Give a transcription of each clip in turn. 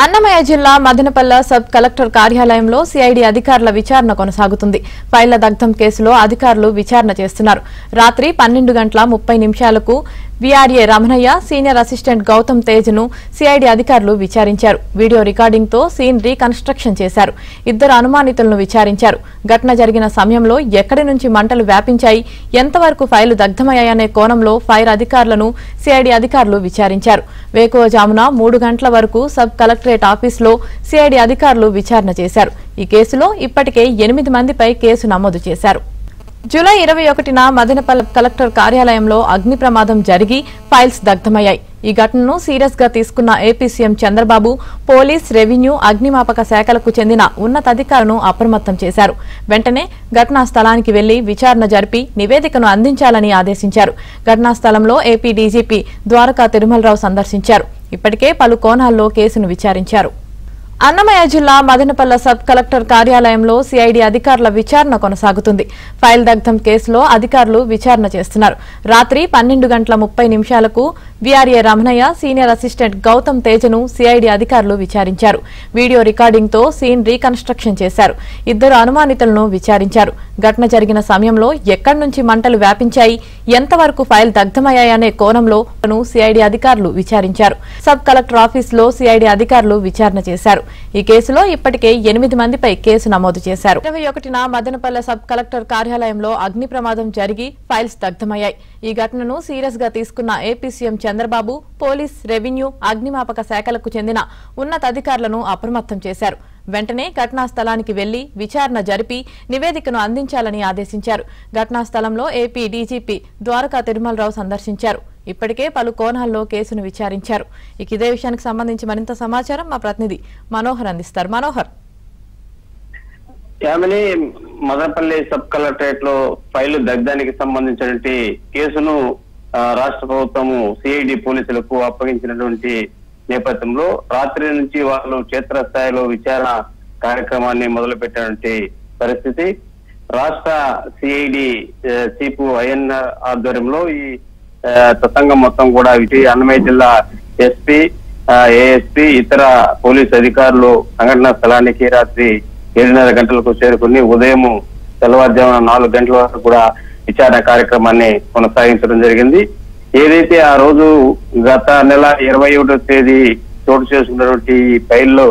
అన్నమయ్య జిల్లా Madanapalle sub collector కార్యాలయంలో CID అధికారుల విచారణ కొనసాగుతుంది. ఫైళ్ల దగ్ధం కేసులో అధికారులు విచారణ చేస్తున్నారు. రాత్రి 12:30 VRA Ramanaiah, senior assistant Gautam తేజ్ను సిఐడి అధికారులు విచారించారు. వీడియో రికార్డింగ్ తో సీన్ రీకన్స్ట్రక్షన్ చేశారు. ఇద్దరు అనుమానితులను విచారించారు. ఘటన జరిగిన సమయంలో ఎక్కడి నుంచి మంటలు వ్యాపించాయి, ఎంతవరకు ఫైళ్లు దగ్ధమయ్యాయనే కోణంలో ఫైర్ అధికారులను సిఐడి అధికారులు విచారించారు. వేకువజామున 3 గంటల వరకు సబ్ కలెక్టరేట్ ఆఫీసులో సిఐడి అధికారులు విచారణ చేశారు. ఈ కేసులో ఇప్పటికే 8 మందిపై కేసు నమోదు చేశారు. జూలై 21న మదనపల్లె కలెక్టర్ కార్యాలయంలో అగ్ని ప్రమాదం జరిగి ఫైల్స్ దగ్ధమయ్యాయి. ఈ ఘటనను సీరియస్ గా తీసుకున్న AP CM Chandrababu police, revenue, అగ్నిమాపక శాఖలకు చెందిన ఉన్నతాధికారులను అప్రమత్తం చేశారు. వెంటనే ఘటనా స్థలానికి వెళ్లి విచారణ జరిపి నివేదికను అందించాలని ఆదేశించారు. ఘటనా స్థలంలో ఏపీ డీజీపీ ద్వారకా తిరుమలరావు సందర్శించారు. ఇప్పటికే పలు కోణాల్లో కేసును విచారించారు. అన్నమయ్య జిల్లా మదనపల్లె సబ్ కలెక్టర్ కార్యాలయంలో సిఐడి అధికారుల విచారణ కొనసాగుతుంది. ఫైల్ దగ్ధం కేసులో అధికారులు విచారణ చేస్తున్నారు. రాత్రి 12:30 VRA Ramanaiah, senior assistant Gautam తేజ్ను సిఐడి అధికారులు విచారించారు. వీడియో రికార్డింగ్ తో సీన్ రీకన్స్ట్రక్షన్ చేశారు. ఇద్దరు అనుమానితులను విచారించారు. ఘటన జరిగిన సమయంలో ఎక్కడి నుంచి మంటలు వ్యాపించాయి, ఎంతవరకు ఫైల్ దగ్ధమయ్యాయనే కోణంలో సిఐడి అధికారులు విచారించారు. సబ్ కలెక్టర్ ఆఫీసులో సిఐడి అధికారులు విచారణ చేశారు. ఈ కేసులో ఇప్పటికే 8 మందిపై కేసు నమోదు చేశారు. 21న మదనపల్లె సబ్ కలెక్టర్ కార్యాలయంలో అగ్ని ప్రమాదం జరిగి ఫైల్స్ దగ్ధమయ్యాయి. ఈ ఘటనను సీరియస్ గా తీసుకున్న AP CM Chandrababu police, revenue, అగ్నిమాపక శాఖలకు చెందిన ఉన్నతాధికారులను అప్రమత్తం చేశారు. వెంటనే ఘటనా స్థలానికి వెళ్లి విచారణ జరిపి నివేదికను అందించాలని ఆదేశించారు. ఘటనా స్థలంలో ఏపీ డీజీపీ ద్వారకా తిరుమలరావు సందర్శించారు. ఇప్పటికే పలు కోణాల్లో కేసును విచారించారు. ఇదే విషయానికి సంబంధించి మరింత సమాచారం మా ప్రతినిధి మనోహర్ అందిస్తారు. మనోహర్, మదనపల్లి సబ్ కలెక్టరేట్ లో ఫైలు దగ్ధానికి సంబంధించినటువంటి కేసును రాష్ట్ర ప్రభుత్వము సిఐడి పోలీసులకు అప్పగించినటువంటి నేపథ్యంలో రాత్రి నుంచి వాళ్ళు క్షేత్రస్థాయిలో విచారణ కార్యక్రమాన్ని మొదలు పెట్టినటువంటి పరిస్థితి. రాష్ట్ర సిఐడి చీఫ్ ఐఎన్ఆర్ ఆధ్వర్యంలో ఈ తతంగం మొత్తం కూడా అన్నమయ్య జిల్లా ఎస్పీ, ఏఎస్పీ, ఇతర పోలీసు అధికారులు సంఘటనా స్థలానికి రాత్రి 7:30 గంటలకు చేరుకుని ఉదయం తెల్లవారుజామున 4 గంటల వరకు కూడా విచారణ కార్యక్రమాన్ని కొనసాగించడం జరిగింది. ఏదైతే ఆ రోజు గత నెల 21వ తేదీ చోటు చేసుకున్నటువంటి ఈ ఫైల్లో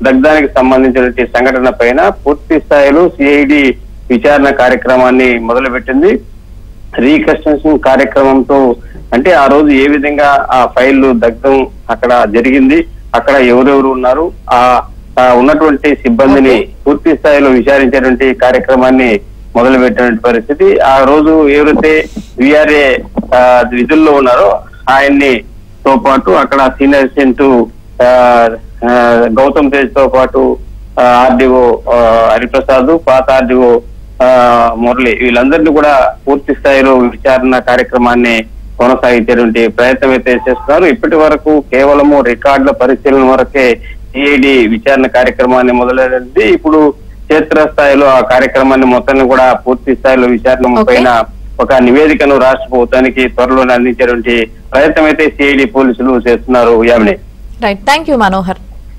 దగ్ధానికి సంబంధించినటువంటి సంఘటన పైన పూర్తి స్థాయిలో సిఐడి విచారణ కార్యక్రమాన్ని మొదలుపెట్టింది. రీకన్స్ట్రక్షన్ కార్యక్రమంతో అంటే ఆ రోజు ఏ విధంగా ఆ ఫైల్ దగ్ధం అక్కడ జరిగింది, అక్కడ ఎవరెవరు ఉన్నారు, ఆ ఉన్నటువంటి సిబ్బందిని పూర్తి స్థాయిలో విచారించేటువంటి కార్యక్రమాన్ని మొదలు పెట్టినటువంటి పరిస్థితి. ఆ రోజు ఎవరైతే విఆర్ఏ విధుల్లో ఉన్నారో ఆయన్ని తో పాటు అక్కడ సీనియర్ అసిస్టెంట్ గౌతమ్ తేజ్ తో పాటు ఆర్డీఓ హరిప్రసాద్, పాత ఆర్డీఓ మురళి, వీళ్ళందరినీ కూడా పూర్తి స్థాయిలో విచారణ కార్యక్రమాన్ని కొనసాగించేటువంటి ప్రయత్నం అయితే చేస్తున్నారు. ఇప్పటి వరకు కేవలము రికార్డుల పరిశీలన వరకే సిఐడి విచారణ కార్యక్రమాన్ని మొదలైనది. ఇప్పుడు క్షేత్రస్థాయిలో ఆ కార్యక్రమాన్ని మొత్తాన్ని కూడా పూర్తి స్థాయిలో విచారణ పైన ఒక నివేదికను రాష్ట్ర ప్రభుత్వానికి త్వరలోనే అందించేటువంటి ప్రయత్నం అయితే సిఐడి పోలీసులు చేస్తున్నారు. Right, thank you Manohar.